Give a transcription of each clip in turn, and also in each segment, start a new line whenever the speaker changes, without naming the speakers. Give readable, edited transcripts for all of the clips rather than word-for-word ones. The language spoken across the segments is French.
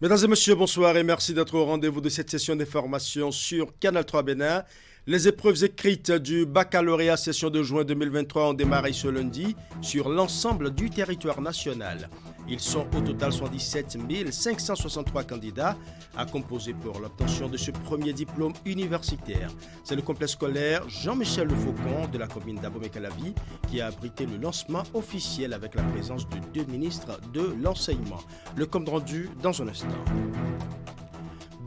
Mesdames et messieurs, bonsoir et merci d'être au rendez-vous de cette session d'information sur Canal 3 Bénin. Les épreuves écrites du baccalauréat session de juin 2023 ont démarré ce lundi sur l'ensemble du territoire national. Ils sont au total 77 563 candidats à composer pour l'obtention de ce premier diplôme universitaire. C'est le complexe scolaire Jean-Michel Le Faucon de la commune d'Abomey-Calavi qui a abrité le lancement officiel avec la présence de deux ministres de l'enseignement. Le compte rendu dans un instant.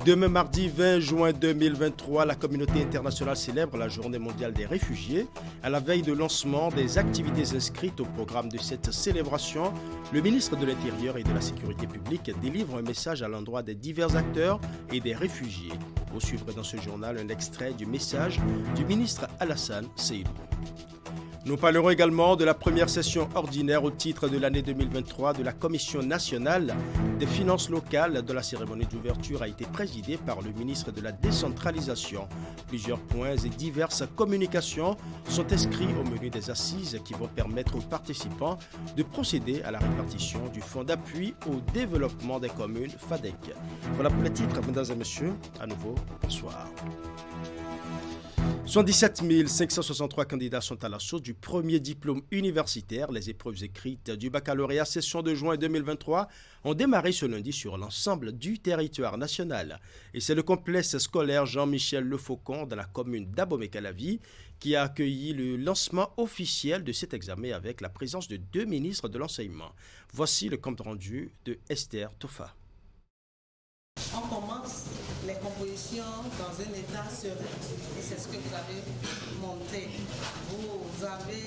Demain mardi 20 juin 2023, la communauté internationale célèbre la Journée mondiale des réfugiés. À la veille de lancement des activités inscrites au programme de cette célébration, le ministre de l'Intérieur et de la Sécurité publique délivre un message à l'endroit des divers acteurs et des réfugiés. Vous suivrez dans ce journal un extrait du message du ministre Alassane Seydou. Nous parlerons également de la première session ordinaire au titre de l'année 2023 de la Commission nationale des finances locales, dont la cérémonie d'ouverture a été présidée par le ministre de la Décentralisation. Plusieurs points et diverses communications sont inscrits au menu des assises qui vont permettre aux participants de procéder à la répartition du Fonds d'appui au développement des communes FADEC. Voilà pour les titres, mesdames et messieurs. À nouveau, bonsoir. 77 563 candidats sont à l'assaut du premier diplôme universitaire. Les épreuves écrites du baccalauréat session de juin 2023 ont démarré ce lundi sur l'ensemble du territoire national. Et c'est le complexe scolaire Jean-Michel Le Faucon de la commune d'Abomey-Calavi qui a accueilli le lancement officiel de cet examen avec la présence de deux ministres de l'enseignement. Voici le compte rendu de Esther Tofa.
On commence les compositions dans un état serein et c'est ce que vous avez montré. Vous avez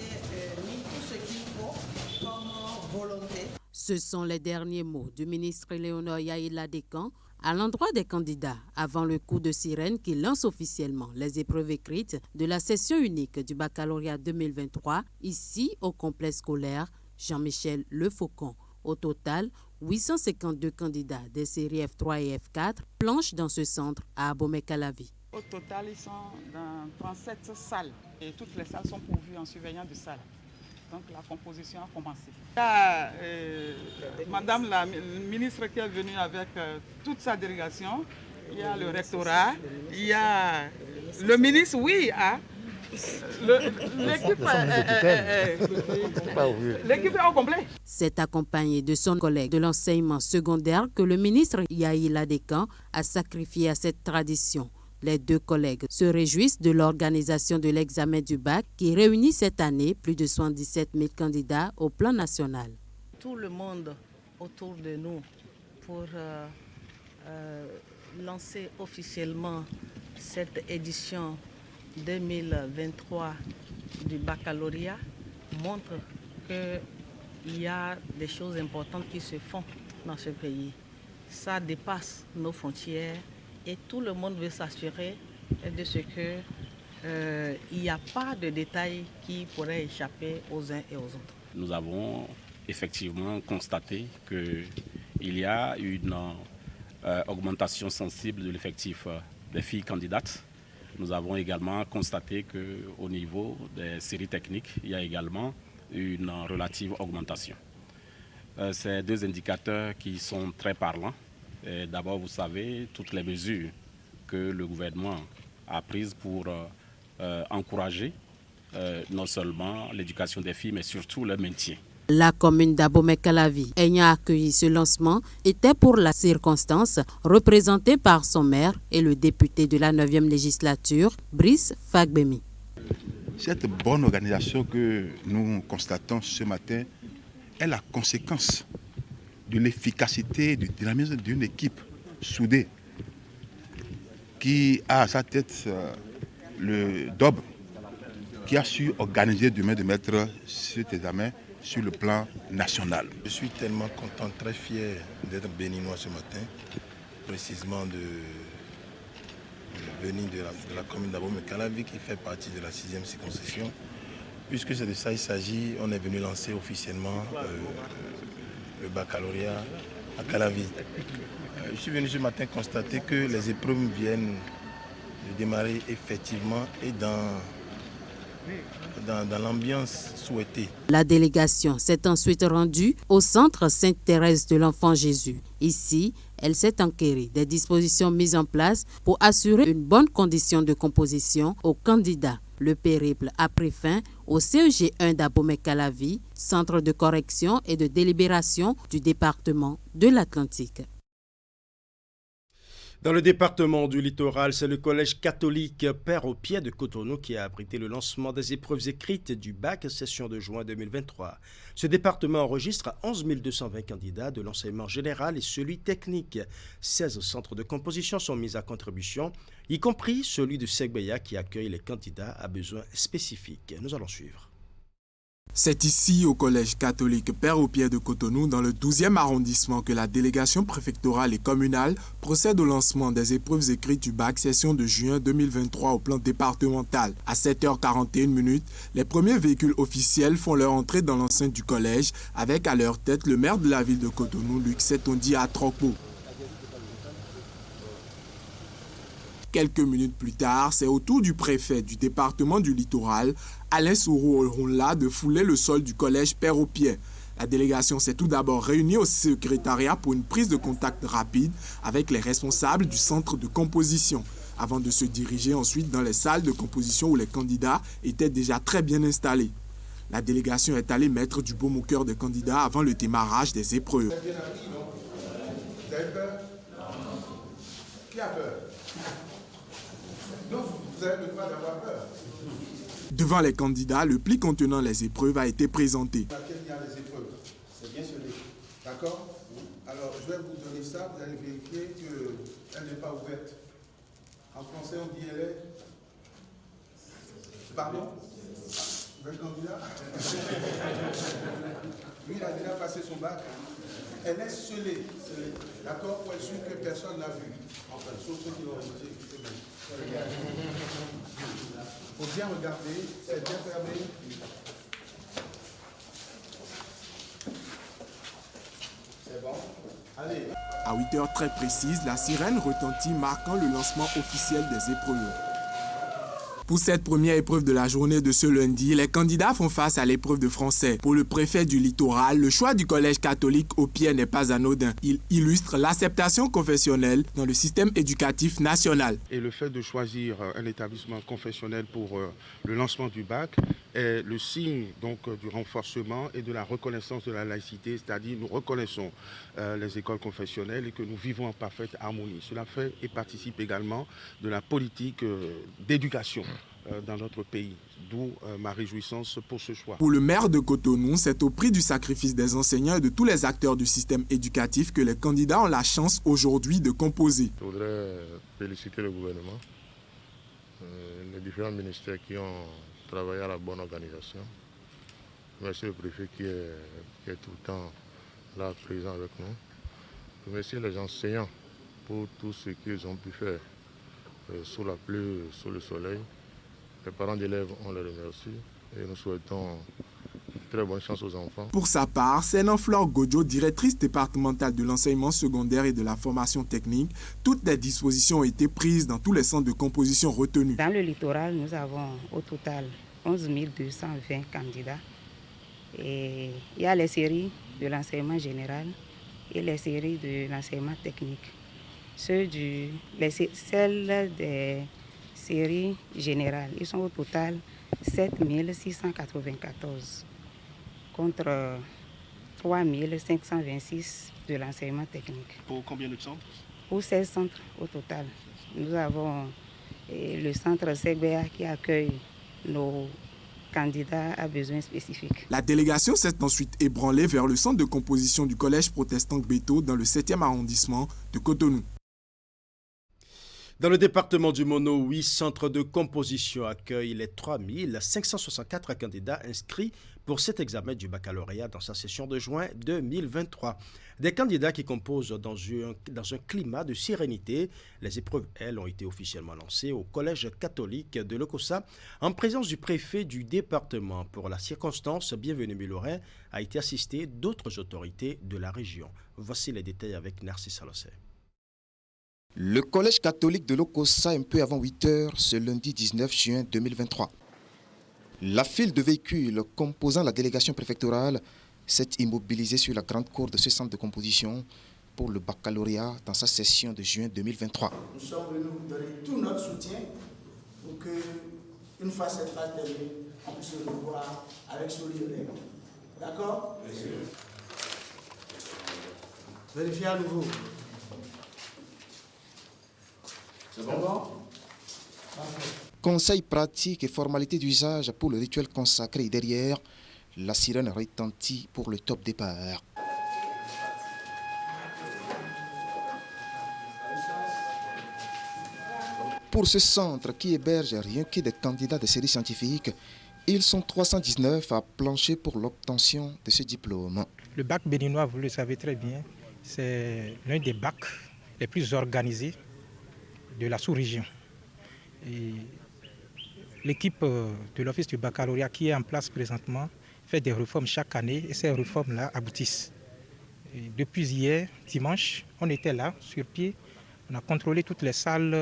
mis tout ce qu'il faut comme volonté.
Ce sont les derniers mots du ministre Léonore Yaïla Descamps à l'endroit des candidats avant le coup de sirène qui lance officiellement les épreuves écrites de la session unique du baccalauréat 2023 ici au complexe scolaire Jean-Michel Le Faucon. Au total, 852 candidats des séries F3 et F4 planchent dans ce centre à Abomey-Calavi.
Au total, ils sont dans 37 salles et toutes les salles sont pourvues en surveillant de salles. Donc la composition a commencé. Il y a Madame la ministre qui est venue avec toute sa délégation. Il y a le rectorat, il y a le ministre, oui, l'équipe est au complet.
C'est accompagné de son collègue de l'enseignement secondaire que le ministre Yaïla Descamps a sacrifié à cette tradition. Les deux collègues se réjouissent de l'organisation de l'examen du bac qui réunit cette année plus de 77 000 candidats au plan national.
Tout le monde autour de nous pour lancer officiellement cette édition 2023 du baccalauréat montre qu'il y a des choses importantes qui se font dans ce pays. Ça dépasse nos frontières et tout le monde veut s'assurer de ce qu'il n'y a pas de détails qui pourraient échapper aux uns et aux autres.
Nous avons effectivement constaté qu'il y a une augmentation sensible de l'effectif des filles candidates. Nous avons également constaté qu'au niveau des séries techniques, il y a également une relative augmentation. Ces deux indicateurs qui sont très parlants. D'abord, vous savez, toutes les mesures que le gouvernement a prises pour encourager non seulement l'éducation des filles, mais surtout le maintien.
La commune d'Abomey-Calavi, ayant accueilli ce lancement, était pour la circonstance représentée par son maire et le député de la 9e législature, Brice Fagbemi.
Cette bonne organisation que nous constatons ce matin est la conséquence de l'efficacité et du dynamisme d'une équipe soudée qui a à sa tête le DOB qui a su organiser demain de mettre cet examen sur le plan national.
Je suis tellement content, très fier d'être béninois ce matin, précisément de venir de la commune d'Abomey-Calavi qui fait partie de la 6e circonscription. Puisque c'est de ça il s'agit, on est venu lancer officiellement le baccalauréat à Calavi. Je suis venu ce matin constater que les épreuves viennent de démarrer effectivement et dans dans l'ambiance souhaitée.
La délégation s'est ensuite rendue au centre Sainte-Thérèse de l'Enfant Jésus. Ici, elle s'est enquérée des dispositions mises en place pour assurer une bonne condition de composition aux candidats. Le périple a pris fin au CEG 1 d'Abomey-Calavi, centre de correction et de délibération du département de l'Atlantique.
Dans le département du littoral, c'est le collège catholique Père-au-Pied de Cotonou qui a abrité le lancement des épreuves écrites du bac session de juin 2023. Ce département enregistre 11 220 candidats de l'enseignement général et celui technique. 16 centres de composition sont mis à contribution, y compris celui de Segbeya qui accueille les candidats à besoins spécifiques. Nous allons suivre.
C'est ici, au collège catholique Père-au-Pied de Cotonou, dans le 12e arrondissement, que la délégation préfectorale et communale procède au lancement des épreuves écrites du bac session de juin 2023 au plan départemental. À 7h41, les premiers véhicules officiels font leur entrée dans l'enceinte du collège, avec à leur tête le maire de la ville de Cotonou, Luc Setondi Atrokpo. Quelques minutes plus tard, c'est au tour du préfet du département du littoral, Alain Sourou-Olronla, de fouler le sol du collège Père-au-Pied. La délégation s'est tout d'abord réunie au secrétariat pour une prise de contact rapide avec les responsables du centre de composition, avant de se diriger ensuite dans les salles de composition où les candidats étaient déjà très bien installés. La délégation est allée mettre du baume au cœur des candidats avant le démarrage des épreuves.
Vous avez peur? Qui a peur? Non, vous avez le droit d'avoir peur.
Devant les candidats, le pli contenant les épreuves a été présenté.
Dans lequel il y a les épreuves. C'est bien celui. D'accord? Alors, je vais vous donner ça. Vous allez vérifier qu'elle n'est pas ouverte. En français, on dit elle est... Pardon? Vous êtes candidat? Lui, il a déjà passé son bac. Elle est scellée. D'accord? Pour être sûr que personne n'a vu. Enfin, sauf ceux qui l'ont révisé. Il faut bien regarder, c'est bien fermé. C'est bon? Allez.
À 8h très précises, la sirène retentit marquant le lancement officiel des épreuves. Pour cette première épreuve de la journée de ce lundi, les candidats font face à l'épreuve de français. Pour le préfet du littoral, le choix du collège catholique au pied n'est pas anodin. Il illustre l'acceptation confessionnelle dans le système éducatif national.
Et le fait de choisir un établissement confessionnel pour le lancement du bac est le signe donc du renforcement et de la reconnaissance de la laïcité, c'est-à-dire nous reconnaissons les écoles confessionnelles et que nous vivons en parfaite harmonie. Cela fait et participe également de la politique d'éducation dans notre pays, d'où ma réjouissance pour ce choix.
Pour le maire de Cotonou, c'est au prix du sacrifice des enseignants et de tous les acteurs du système éducatif que les candidats ont la chance aujourd'hui de composer.
Je voudrais féliciter le gouvernement, les différents ministères qui ont travaillé à la bonne organisation. Merci le préfet qui est tout le temps là présent avec nous. Merci les enseignants pour tout ce qu'ils ont pu faire sous la pluie, sous le soleil. Les parents d'élèves, on les remercie et nous souhaitons très bonne chance aux enfants.
Pour sa part, Sénan-Flore Godjo, directrice départementale de l'enseignement secondaire et de la formation technique, toutes les dispositions ont été prises dans tous les centres de composition retenus.
Dans le littoral, nous avons au total 11 220 candidats. Et il y a les séries de l'enseignement général et les séries de l'enseignement technique. Celles des séries générales, ils sont au total 7 694 contre 3 526 de l'enseignement technique.
Pour combien de centres?
Pour 16 centres au total. Nous avons le centre Segbeya qui accueille nos candidats à besoins spécifiques.
La délégation s'est ensuite ébranlée vers le centre de composition du collège protestant Gbeto dans le 7e arrondissement de Cotonou.
Dans le département du Mono, 8 centres de composition accueillent les 3 564 candidats inscrits pour cet examen du baccalauréat dans sa session de juin 2023. Des candidats qui composent dans un climat de sérénité. Les épreuves, elles, ont été officiellement lancées au collège catholique de Lokossa en présence du préfet du département. Pour la circonstance, Bienvenue Milorin a été assisté d'autres autorités de la région. Voici les détails avec Narcisse Alossé.
Le collège catholique de Lokossa, un peu avant 8h, ce lundi 19 juin 2023.
La file de véhicules composant la délégation préfectorale s'est immobilisée sur la grande cour de ce centre de composition pour le baccalauréat dans sa session de juin 2023.
Nous sommes venus vous donner tout notre soutien pour que, une fois cette phase terminée, on puisse se revoir avec sourire. D'accord? Merci. Vérifiez à nouveau. C'est bon?
Conseils pratiques et formalités d'usage pour le rituel consacré. Derrière, la sirène retentit pour le top départ. Pour ce centre qui héberge rien que des candidats de séries scientifiques, ils sont 319 à plancher pour l'obtention de ce diplôme.
Le bac béninois, vous le savez très bien, c'est l'un des bacs les plus organisés de la sous-région. L'équipe de l'Office du baccalauréat qui est en place présentement fait des réformes chaque année et ces réformes-là aboutissent. Et depuis hier, dimanche, on était là, sur pied, on a contrôlé toutes les salles,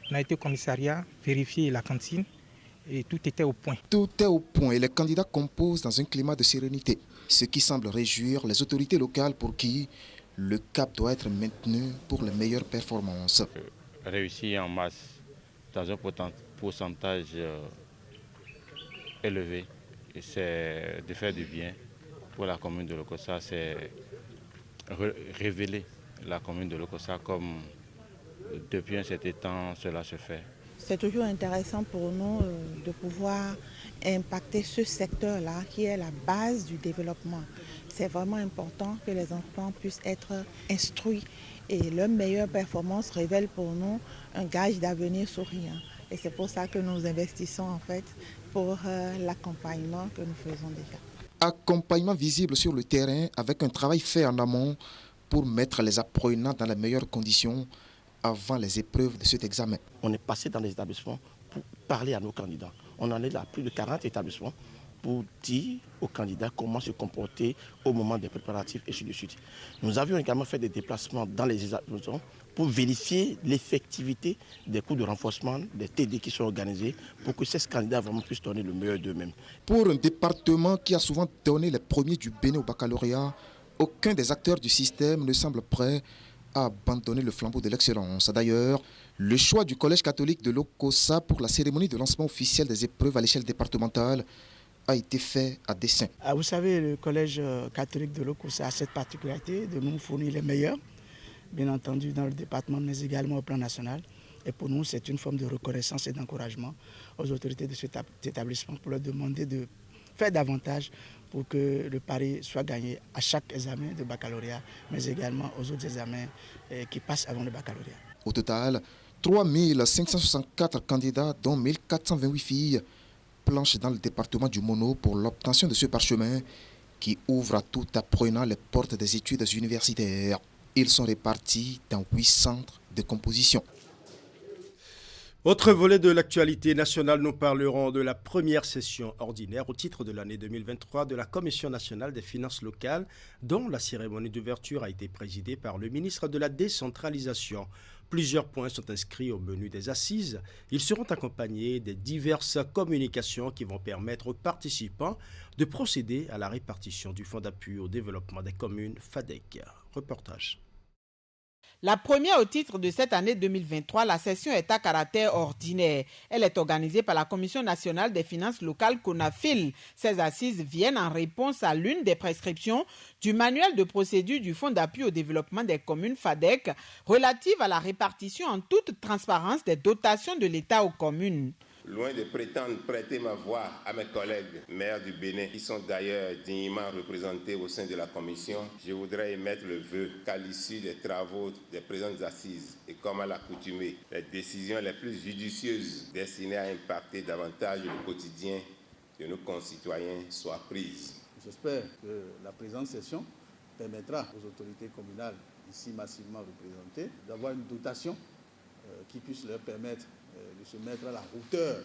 on a été au commissariat, vérifié la cantine et tout était au point.
Tout est au point et les candidats composent dans un climat de sérénité, ce qui semble réjouir les autorités locales pour qui le cap doit être maintenu pour les meilleures performances.
Réussir en masse dans un pourcentage élevé, c'est de faire du bien pour la commune de Lokossa, c'est révéler la commune de Lokossa comme depuis un certain temps cela se fait.
C'est toujours intéressant pour nous de pouvoir impacter ce secteur-là qui est la base du développement. C'est vraiment important que les enfants puissent être instruits et leur meilleure performance révèle pour nous un gage d'avenir souriant. Et c'est pour ça que nous investissons en fait pour l'accompagnement que nous faisons déjà.
Accompagnement visible sur le terrain avec un travail fait en amont pour mettre les apprenants dans les meilleures conditions avant les épreuves de cet examen.
On est passé dans les établissements pour parler à nos candidats. On en est à plus de 40 établissements pour dire aux candidats comment se comporter au moment des préparatifs et ainsi de suite. Nous avions également fait des déplacements dans les établissements pour vérifier l'effectivité des cours de renforcement des TD qui sont organisés pour que ces candidats vraiment puissent donner le meilleur d'eux-mêmes.
Pour un département qui a souvent donné les premiers du Bénin au baccalauréat, aucun des acteurs du système ne semble prêt à abandonner le flambeau de l'excellence. D'ailleurs, le choix du Collège catholique de Lokossa pour la cérémonie de lancement officiel des épreuves à l'échelle départementale a été fait à dessein.
Vous savez, le Collège catholique de Lokossa a cette particularité de nous fournir les meilleurs, bien entendu dans le département, mais également au plan national. Et pour nous, c'est une forme de reconnaissance et d'encouragement aux autorités de cet établissement pour leur demander de faire davantage pour que le pari soit gagné à chaque examen de baccalauréat, mais également aux autres examens qui passent avant le baccalauréat.
Au total, 3564 candidats, dont 1428 filles, planchent dans le département du Mono pour l'obtention de ce parchemin qui ouvre à tout apprenant les portes des études universitaires. Ils sont répartis dans 8 centres de composition.
Autre volet de l'actualité nationale, nous parlerons de la première session ordinaire au titre de l'année 2023 de la Commission nationale des finances locales, dont la cérémonie d'ouverture a été présidée par le ministre de la Décentralisation. Plusieurs points sont inscrits au menu des assises. Ils seront accompagnés des diverses communications qui vont permettre aux participants de procéder à la répartition du Fonds d'appui au développement des communes FADEC. Reportage.
La première au titre de cette année 2023, la session est à caractère ordinaire. Elle est organisée par la Commission nationale des finances locales CONAFIL. Ces assises viennent en réponse à l'une des prescriptions du manuel de procédure du Fonds d'appui au développement des communes FADEC relative à la répartition en toute transparence des dotations de l'État aux communes.
Loin de prétendre prêter ma voix à mes collègues maires du Bénin, qui sont d'ailleurs dignement représentés au sein de la commission, je voudrais émettre le vœu qu'à l'issue des travaux des présentes assises et comme à l'accoutumée, les décisions les plus judicieuses destinées à impacter davantage le quotidien de nos concitoyens soient prises.
J'espère que la présente session permettra aux autorités communales, ici massivement représentées, d'avoir une dotation qui puisse leur permettre de se mettre à la hauteur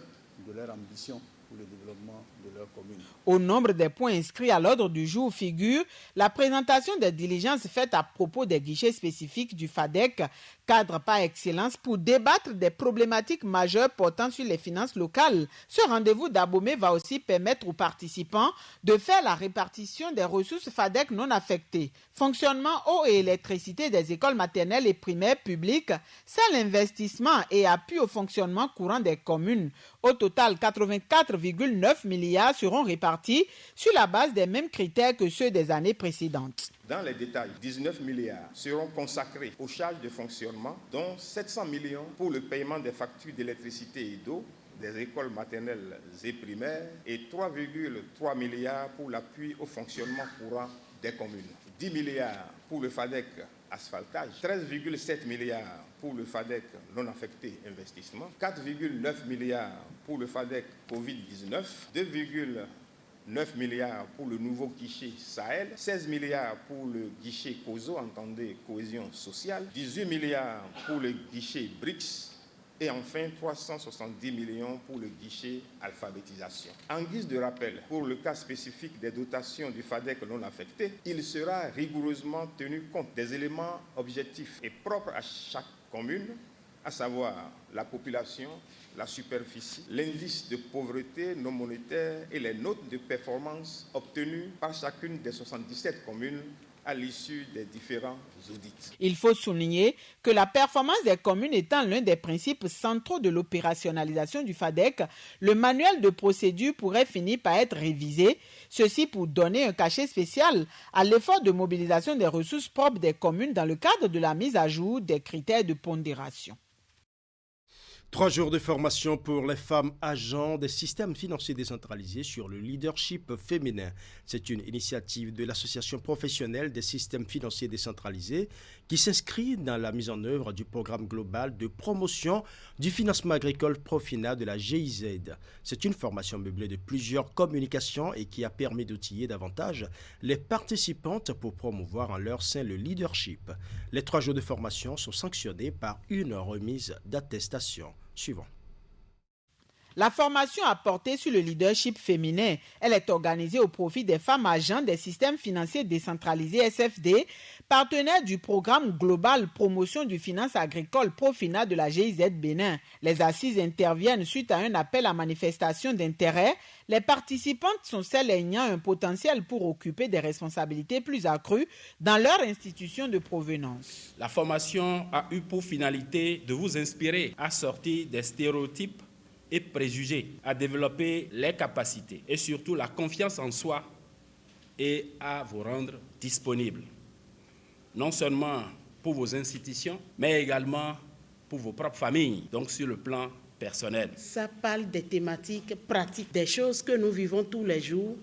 de leur ambition pour le développement de leur commune.
Au nombre des points inscrits à l'ordre du jour figure la présentation des diligences faites à propos des guichets spécifiques du FADEC, cadre par excellence pour débattre des problématiques majeures portant sur les finances locales. Ce rendez-vous d'Abomey va aussi permettre aux participants de faire la répartition des ressources FADEC non affectées, fonctionnement eau et électricité des écoles maternelles et primaires publiques, c'est l'investissement et appui au fonctionnement courant des communes. Au total, 84,9 milliards seront répartis sur la base des mêmes critères que ceux des années précédentes.
Dans les détails, 19 milliards seront consacrés aux charges de fonctionnement, dont 700 millions pour le paiement des factures d'électricité et d'eau des écoles maternelles et primaires et 3,3 milliards pour l'appui au fonctionnement courant des communes. 10 milliards pour le FADEC asphaltage, 13,7 milliards pour le FADEC non affecté investissement, 4,9 milliards pour le FADEC Covid-19, 2,9 milliards pour le nouveau guichet Sahel, 16 milliards pour le guichet COSO, entendez cohésion sociale, 18 milliards pour le guichet BRICS, et enfin 370 millions pour le guichet alphabétisation. En guise de rappel, pour le cas spécifique des dotations du FADEC non affecté, il sera rigoureusement tenu compte des éléments objectifs et propres à chaque commune, à savoir la population, la superficie, l'indice de pauvreté non monétaire et les notes de performance obtenues par chacune des 77 communes à l'issue des différents audits.
Il faut souligner que la performance des communes étant l'un des principes centraux de l'opérationnalisation du FADEC, le manuel de procédure pourrait finir par être révisé, ceci pour donner un cachet spécial à l'effort de mobilisation des ressources propres des communes dans le cadre de la mise à jour des critères de pondération.
3 jours de formation pour les femmes agents des systèmes financiers décentralisés sur le leadership féminin. C'est une initiative de l'Association professionnelle des systèmes financiers décentralisés qui s'inscrit dans la mise en œuvre du programme global de promotion du financement agricole Profina de la GIZ. C'est une formation meublée de plusieurs communications et qui a permis d'outiller davantage les participantes pour promouvoir en leur sein le leadership. Les 3 jours de formation sont sanctionnés par une remise d'attestation. Suivant.
La formation a porté sur le leadership féminin. Elle est organisée au profit des femmes agents des systèmes financiers décentralisés SFD, partenaires du programme global promotion du finance agricole Profina de la GIZ Bénin. Les assises interviennent suite à un appel à manifestation d'intérêt. Les participantes sont celles ayant un potentiel pour occuper des responsabilités plus accrues dans leur institution de provenance.
La formation a eu pour finalité de vous inspirer à sortir des stéréotypes et préjugés, à développer les capacités et surtout la confiance en soi et à vous rendre disponible, non seulement pour vos institutions, mais également pour vos propres familles, donc sur le plan personnel.
Ça parle des thématiques pratiques, des choses que nous vivons tous les jours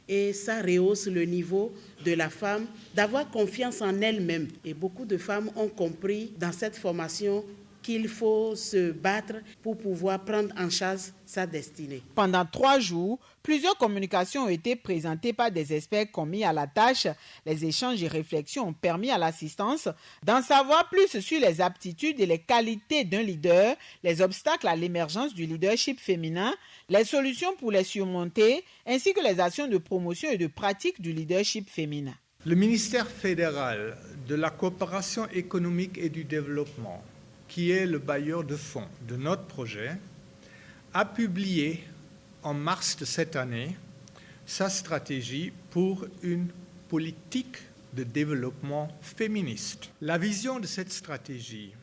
et ça rehausse le niveau de la femme, d'avoir confiance en elle-même. Et beaucoup de femmes ont compris dans cette formation qu'il faut se battre pour pouvoir prendre en charge sa destinée.
Pendant 3 jours, plusieurs communications ont été présentées par des experts commis à la tâche. Les échanges et réflexions ont permis à l'assistance d'en savoir plus sur les aptitudes et les qualités d'un leader, les obstacles à l'émergence du leadership féminin, les solutions pour les surmonter, ainsi que les actions de promotion et de pratique du leadership féminin.
Le ministère fédéral de la coopération économique et du développement, qui est le bailleur de fonds de notre projet, a publié en mars de cette année sa stratégie pour une politique de développement féministe. La vision de cette stratégie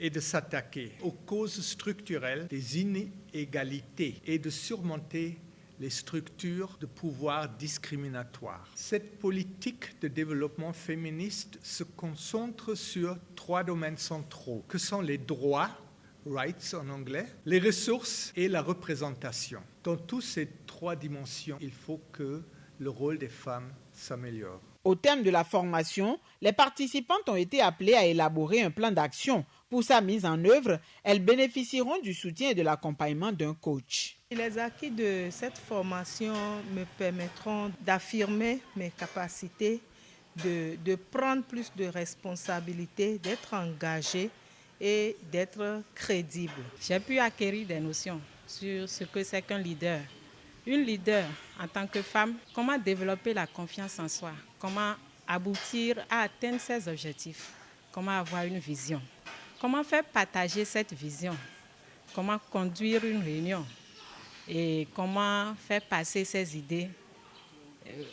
est de s'attaquer aux causes structurelles des inégalités et de surmonter les structures de pouvoir discriminatoires. Cette politique de développement féministe se concentre sur 3 domaines centraux, que sont les droits, rights en anglais, les ressources et la représentation. Dans toutes ces 3 dimensions, il faut que le rôle des femmes s'améliore.
Au terme de la formation, les participantes ont été appelées à élaborer un plan d'action. Pour sa mise en œuvre, elles bénéficieront du soutien et de l'accompagnement d'un coach.
Les acquis de cette formation me permettront d'affirmer mes capacités, de prendre plus de responsabilités, d'être engagée et d'être crédible.
J'ai pu acquérir des notions sur ce que c'est qu'un leader
Une leader en tant que femme, comment développer la confiance en soi? Comment aboutir à atteindre ses objectifs? Comment avoir une vision? Comment faire partager cette vision? Comment conduire une réunion? Et comment faire passer ses idées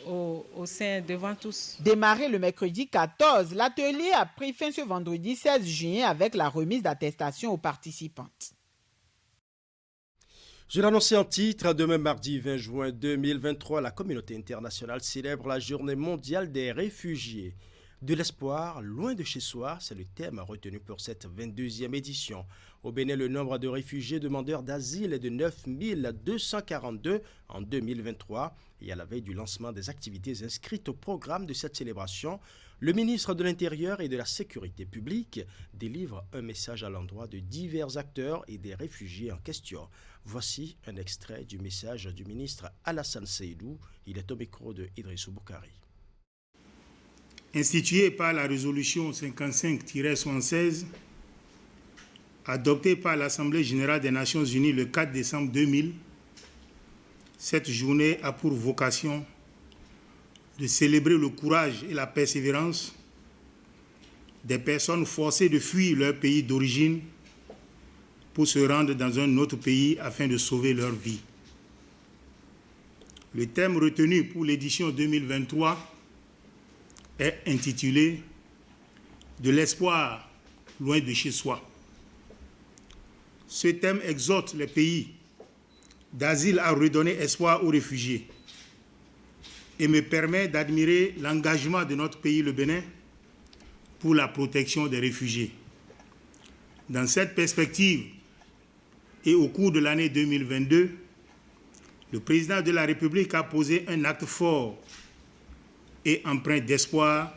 au sein devant tous.
Démarré le mercredi 14, l'atelier a pris fin ce vendredi 16 juin avec la remise d'attestations aux participantes.
Je l'annonçais en titre, demain mardi 20 juin 2023, la communauté internationale célèbre la journée mondiale des réfugiés. De l'espoir, loin de chez soi, c'est le thème retenu pour cette 22e édition. Au Bénin, le nombre de réfugiés demandeurs d'asile est de 9 242 en 2023. Et à la veille du lancement des activités inscrites au programme de cette célébration, le ministre de l'Intérieur et de la Sécurité publique délivre un message à l'endroit de divers acteurs et des réfugiés en question. Voici un extrait du message du ministre Alassane Seydou. Il est au micro de Idrissou Boukari.
Instituée par la résolution 55-76, adoptée par l'Assemblée générale des Nations unies le 4 décembre 2000, cette journée a pour vocation de célébrer le courage et la persévérance des personnes forcées de fuir leur pays d'origine pour se rendre dans un autre pays afin de sauver leur vie. Le thème retenu pour l'édition 2023 est intitulé « De l'espoir loin de chez soi ». Ce thème exhorte les pays d'asile à redonner espoir aux réfugiés et me permet d'admirer l'engagement de notre pays, le Bénin, pour la protection des réfugiés. Dans cette perspective et au cours de l'année 2022, le président de la République a posé un acte fort et empreint d'espoir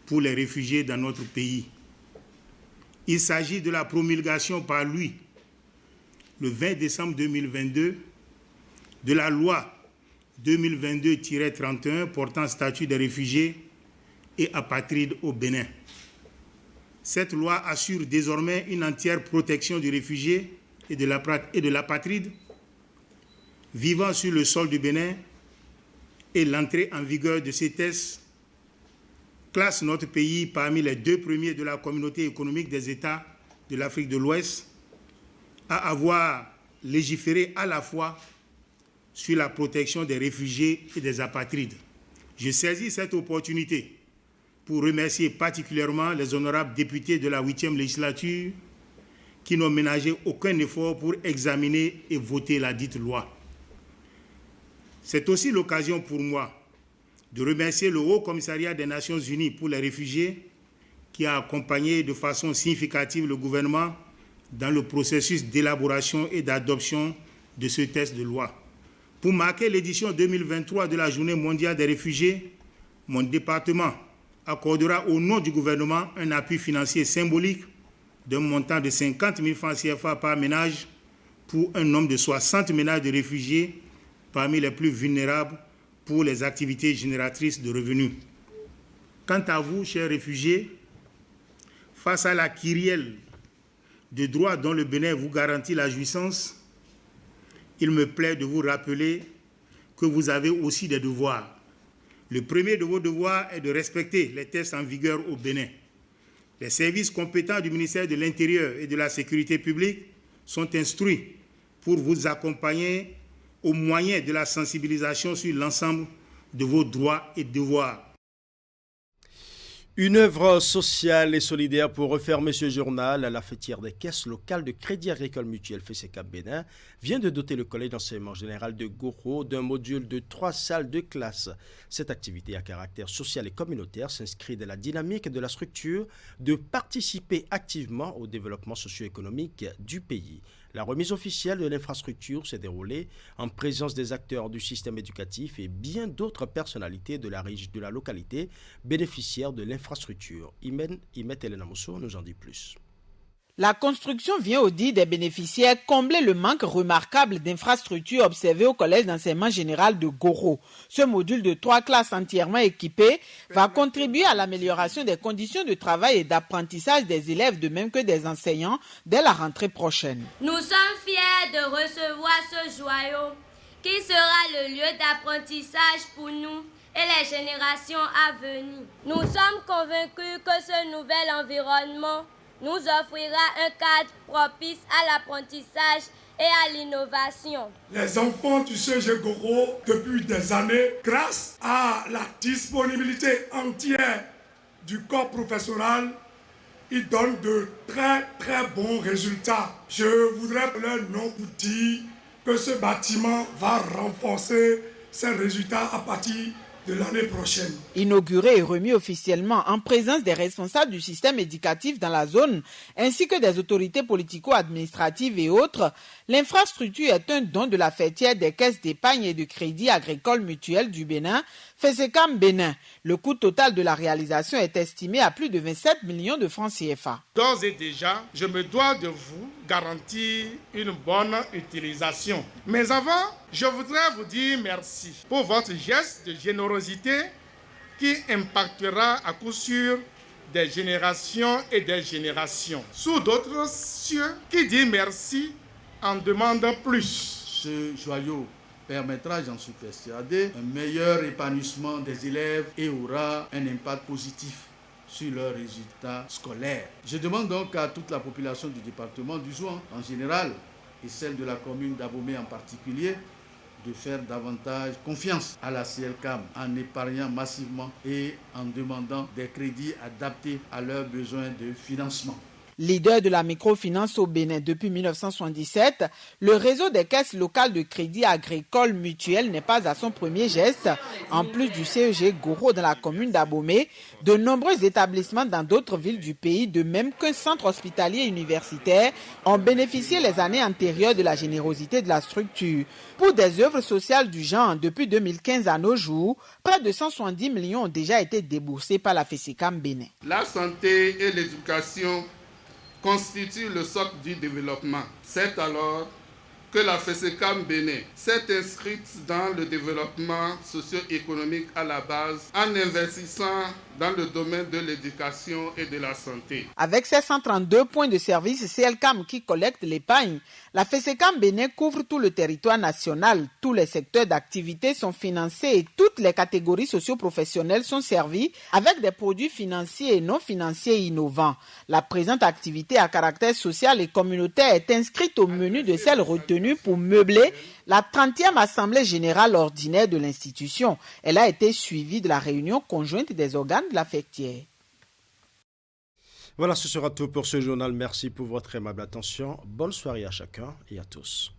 pour les réfugiés dans notre pays. Il s'agit de la promulgation par lui, le 20 décembre 2022, de la loi 2022-31 portant statut des réfugiés et apatrides au Bénin. Cette loi assure désormais une entière protection du réfugié et de l'apatride vivant sur le sol du Bénin, et l'entrée en vigueur de ces tests classe notre pays parmi les 2 premiers de la communauté économique des États de l'Afrique de l'Ouest à avoir légiféré à la fois sur la protection des réfugiés et des apatrides. Je saisis cette opportunité pour remercier particulièrement les honorables députés de la 8e législature qui n'ont ménagé aucun effort pour examiner et voter la dite loi. C'est aussi l'occasion pour moi de remercier le Haut Commissariat des Nations Unies pour les réfugiés qui a accompagné de façon significative le gouvernement dans le processus d'élaboration et d'adoption de ce texte de loi. Pour marquer l'édition 2023 de la Journée mondiale des réfugiés, mon département accordera au nom du gouvernement un appui financier symbolique d'un montant de 50 000 francs CFA par ménage pour un nombre de 60 ménages de réfugiés parmi les plus vulnérables pour les activités génératrices de revenus. Quant à vous, chers réfugiés, face à la kyrielle de droits dont le Bénin vous garantit la jouissance, il me plaît de vous rappeler que vous avez aussi des devoirs. Le premier de vos devoirs est de respecter les tests en vigueur au Bénin. Les services compétents du ministère de l'Intérieur et de la Sécurité publique sont instruits pour vous accompagner au moyen de la sensibilisation sur l'ensemble de vos droits et devoirs.
Une œuvre sociale et solidaire pour refermer ce journal, la fêtière des caisses locales de Crédit Agricole Mutuel FCCAP Bénin vient de doter le collège d'enseignement général de Goro d'un module de 3 salles de classe. Cette activité à caractère social et communautaire s'inscrit dans la dynamique de la structure de participer activement au développement socio-économique du pays. La remise officielle de l'infrastructure s'est déroulée en présence des acteurs du système éducatif et bien d'autres personnalités de la localité bénéficiaires de l'infrastructure. Imet Elena Mousso nous en dit plus.
La construction vient au dit des bénéficiaires combler le manque remarquable d'infrastructures observé au collège d'enseignement général de Goro. Ce module de 3 classes entièrement équipées va contribuer à l'amélioration des conditions de travail et d'apprentissage des élèves de même que des enseignants dès la rentrée prochaine.
Nous sommes fiers de recevoir ce joyau qui sera le lieu d'apprentissage pour nous et les générations à venir. Nous sommes convaincus que ce nouvel environnement nous offrira un cadre propice à l'apprentissage et à l'innovation.
Les enfants du CG Goro, depuis des années, grâce à la disponibilité entière du corps professoral, ils donnent de très très bons résultats. Je voudrais leur nom pour dire que ce bâtiment va renforcer ses résultats à partir de l'année prochaine.
Inauguré et remis officiellement en présence des responsables du système éducatif dans la zone, ainsi que des autorités politico-administratives et autres, l'infrastructure est un don de la fêtière des caisses d'épargne et de crédit agricole mutuelle du Bénin, FESECAM Bénin. Le coût total de la réalisation est estimé à plus de 27 millions de francs CFA.
D'ores et déjà, je me dois de vous garantir une bonne utilisation. Mais avant, je voudrais vous dire merci pour votre geste de générosité qui impactera à coup sûr des générations et des générations. Sous d'autres cieux, qui dit merci en demande plus.
Ce joyau permettra, j'en suis persuadé, un meilleur épanouissement des élèves et aura un impact positif sur leurs résultats scolaires. Je demande donc à toute la population du département du Zouan en général et celle de la commune d'Abomey en particulier de faire davantage confiance à la CLCAM en épargnant massivement et en demandant des crédits adaptés à leurs besoins de financement.
Leader de la microfinance au Bénin depuis 1977, le réseau des caisses locales de crédit agricole mutuel n'est pas à son premier geste. En plus du CEG Goro dans la commune d'Abomey, de nombreux établissements dans d'autres villes du pays, de même qu'un centre hospitalier universitaire, ont bénéficié les années antérieures de la générosité de la structure. Pour des œuvres sociales du genre, depuis 2015 à nos jours, près de 170 millions ont déjà été déboursés par la FESECAM Bénin.
La santé et l'éducation constitue le socle du développement. C'est alors que la FESECAM Bénin s'est inscrite dans le développement socio-économique à la base en investissant dans le domaine de l'éducation et de la santé.
Avec ses 132 points de service CLCAM qui collectent l'épargne, la FESECAM Bénin couvre tout le territoire national. Tous les secteurs d'activité sont financés et toutes les catégories socio-professionnelles sont servies avec des produits financiers et non financiers innovants. La présente activité à caractère social et communautaire est inscrite au menu de celles retenues pour meubler la 30e Assemblée générale ordinaire de l'institution. Elle a été suivie de la réunion conjointe des organes de la fêtière.
Voilà, ce sera tout pour ce journal. Merci pour votre aimable attention. Bonne soirée à chacun et à tous.